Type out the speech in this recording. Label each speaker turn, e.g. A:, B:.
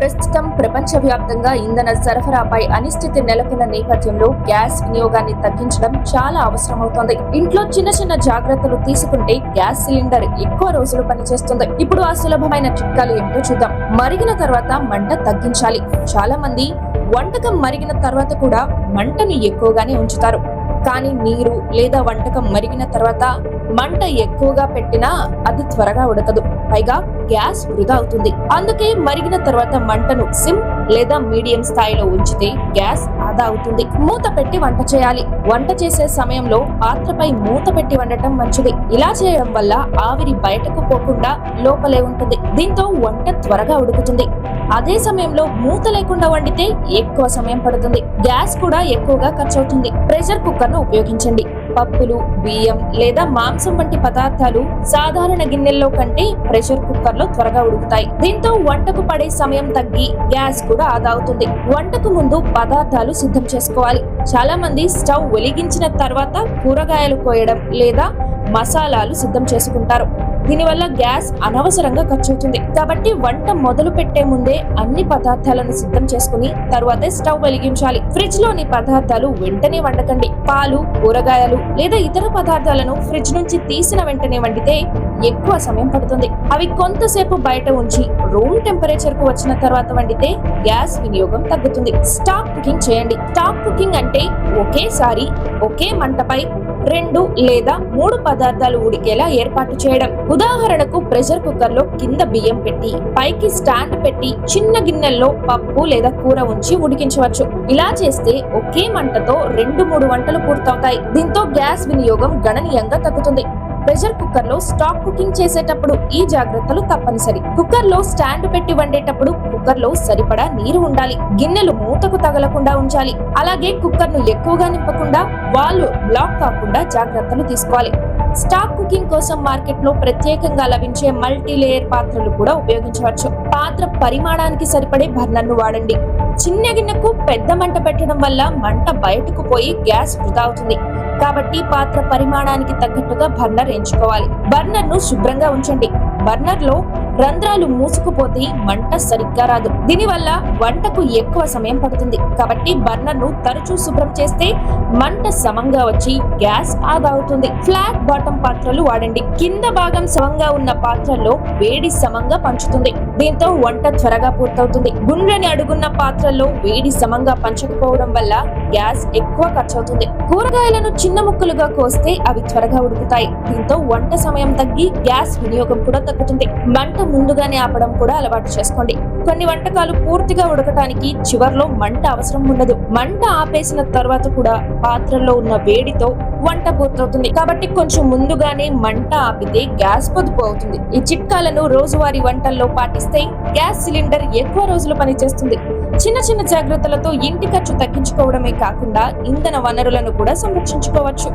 A: ప్రస్తుతం ప్రపంచవ్యాప్తంగా ఇంధన సరఫరాపై అనిశ్చితి నెలకొన్న నేపథ్యంలో గ్యాస్ వినియోగాన్ని తగ్గించడం చాలా అవసరమవుతోంది. ఇంట్లో చిన్న చిన్న జాగ్రత్తలు తీసుకుంటే గ్యాస్ సిలిండర్ ఎక్కువ రోజులు పనిచేస్తుంది. ఇప్పుడు ఆ సులభమైన చిట్కాలు ఏమిటో చూద్దాం. మరిగిన తర్వాత మంట తగ్గించాలి. చాలా మంది వంటకం మరిగిన తర్వాత కూడా మంటను ఎక్కువగానే ఉంచుతారు. కానీ నీరు లేదా వంటకం మరిగిన తర్వాత మంట ఎక్కువగా పెట్టినా అది త్వరగా ఉడకదు, పైగా గ్యాస్ వృధా అవుతుంది. అందుకే మరిగిన తర్వాత మంటను సిమ్ లేదా మీడియం స్థాయిలో ఉంచితే గ్యాస్ ఆదా అవుతుంది. మూత పెట్టి వంట చేయాలి. వంట చేసే సమయంలో పాత్రపై మూత పెట్టి వండటం మంచిది. ఇలా చేయడం వల్ల ఆవిరి బయటకు పోకుండా లోపలే ఉంటుంది. దీంతో వంట త్వరగా ఉడుకుతుంది. అదే సమయంలో మూత లేకుండా వండితే ఎక్కువ సమయం పడుతుంది, గ్యాస్ కూడా ఎక్కువగా ఖర్చు అవుతుంది. ప్రెషర్ కుక్కర్ ను ఉపయోగించండి. పప్పులు, బియ్యం లేదా మాంసం వంటి పదార్థాలు సాధారణ గిన్నెల్లో కంటే ప్రెషర్ కుక్కర్ లో త్వరగా ఉడుకుతాయి. దీంతో వంటకు పడే సమయం తగ్గి గ్యాస్ కూడా ఆదా అవుతుంది. వంటకు ముందు పదార్థాలు సిద్ధం చేసుకోవాలి. చాలా మంది స్టవ్ వెలిగించిన తర్వాత కూరగాయలు కోయడం లేదా మసాలాలు సిద్ధం చేసుకుంటారు. దీనివల్ల గ్యాస్ అనవసరంగా ఖర్చు అవుతుంది. కాబట్టి వంట మొదలు పెట్టే ముందే అన్ని పదార్థాలను సిద్ధం చేసుకుని తరువాతే స్టవ్ వెలిగించాలి. ఫ్రిడ్జ్ లోని పదార్థాలు వెంటనే వండకండి. పాలు, కూరగాయలు లేదా ఇతర పదార్థాలను ఫ్రిడ్జ్ నుంచి తీసిన వెంటనే వండితే ఎక్కువ సమయం పడుతుంది. అవి కొంతసేపు బయట ఉంచి రూమ్ టెంపరేచర్ కు వచ్చిన తర్వాత వండితే గ్యాస్ వినియోగం తగ్గుతుంది. స్టాక్ కుకింగ్ చేయండి. స్టాక్ కుకింగ్ అంటే ఒకేసారి ఒకే మంటపై 2 లేదా 3 పదార్థాలు ఉడికేలా ఏర్పాటు చేయడం. ఉదాహరణకు ప్రెషర్ కుక్కర్ లో కింద బియ్యం పెట్టి పైకి స్టాండ్ పెట్టి చిన్న గిన్నెల్లో పప్పు లేదా కూర ఉంచి ఉడికించవచ్చు. ఇలా చేస్తే ఒకే మంటతో 2-3 వంటలు పూర్తవుతాయి. దీంతో గ్యాస్ వినియోగం గణనీయంగా తగ్గుతుంది. ప్రెషర్ కుక్కర్ లో స్టాక్ కుకింగ్ చేసేటప్పుడు ఈ జాగ్రత్తలు తప్పనిసరి. కుక్కర్ లో స్టాండ్ పెట్టి వండేటప్పుడు కుక్కర్ లో సరిపడా నీరు ఉండాలి. గిన్నెలు మూతకు తగలకుండా ఉంచాలి. అలాగే కుక్కర్ ను ఎక్కువగా నింపకుండా వాల్వ్ బ్లాక్ కాకుండా జాగ్రత్తలు తీసుకోవాలి. స్టాక్ కుకింగ్ కోసం మార్కెట్ లో ప్రత్యేకంగా లభించే మల్టీ లేయర్ పాత్రలు కూడా ఉపయోగించవచ్చు. పాత్ర పరిమాణానికి సరిపడే బర్నర్ ను వాడండి. చిన్న గిన్నెకు పెద్ద మంట పెట్టడం వల్ల మంట బయటకు పోయి గ్యాస్ వృధా అవుతుంది. కాబట్టి పాత్ర పరిమాణానికి తగ్గట్టుగా బర్నర్ ఎంచుకోవాలి. బర్నర్ ను శుభ్రంగా ఉంచండి. బర్నర్ లో రంధ్రాలు మూసుకుపోతే మంట సరిగ్గా రాదు. దీనివల్ల వంటకు ఎక్కువ సమయం పడుతుంది. కాబట్టి బర్నర్ ను తరచూ శుభ్రం చేస్తే మంట సమంగా వచ్చి గ్యాస్ ఆదా అవుతుంది. ఫ్లాట్ బాటమ్ పాత్రలు వాడండి. కింద భాగం సమంగా ఉన్న పాత్రల్లో వేడి సమంగా పంచుతుంది. దీంతో వంట త్వరగా పూర్తవుతుంది. గుండ్రని అడుగున్న పాత్రల్లో వేడి సమంగా పంచకపోవడం వల్ల గ్యాస్ ఎక్కువ ఖర్చు అవుతుంది. కూరగాయలను చిన్న ముక్కలుగా కోస్తే అవి త్వరగా ఉడుకుతాయి. దీంతో వంట సమయం తగ్గి గ్యాస్ వినియోగం కూడా తగ్గుతుంది. మంట ముందుగానే ఆపడం కూడా అలవాటు చేసుకోండి. కొన్ని వంటకాలు పూర్తిగా ఉడకటానికి చివర్లో మంట అవసరం ఉండదు. మంట ఆపేసిన తర్వాత కూడా పాత్రలో ఉన్న వేడితో వంట పూర్తవుతుంది. కాబట్టి కొంచెం ముందుగానే మంట ఆపితే గ్యాస్ పొదుపు అవుతుంది. ఈ చిట్కాలను రోజువారీ వంటల్లో పాటిస్తే గ్యాస్ సిలిండర్ ఎక్కువ రోజులు పనిచేస్తుంది. చిన్న చిన్న జాగ్రత్తలతో ఇంటి ఖర్చు తగ్గించుకోవడమే కాకుండా ఇంధన వనరులను కూడా సంరక్షించుకోవచ్చు.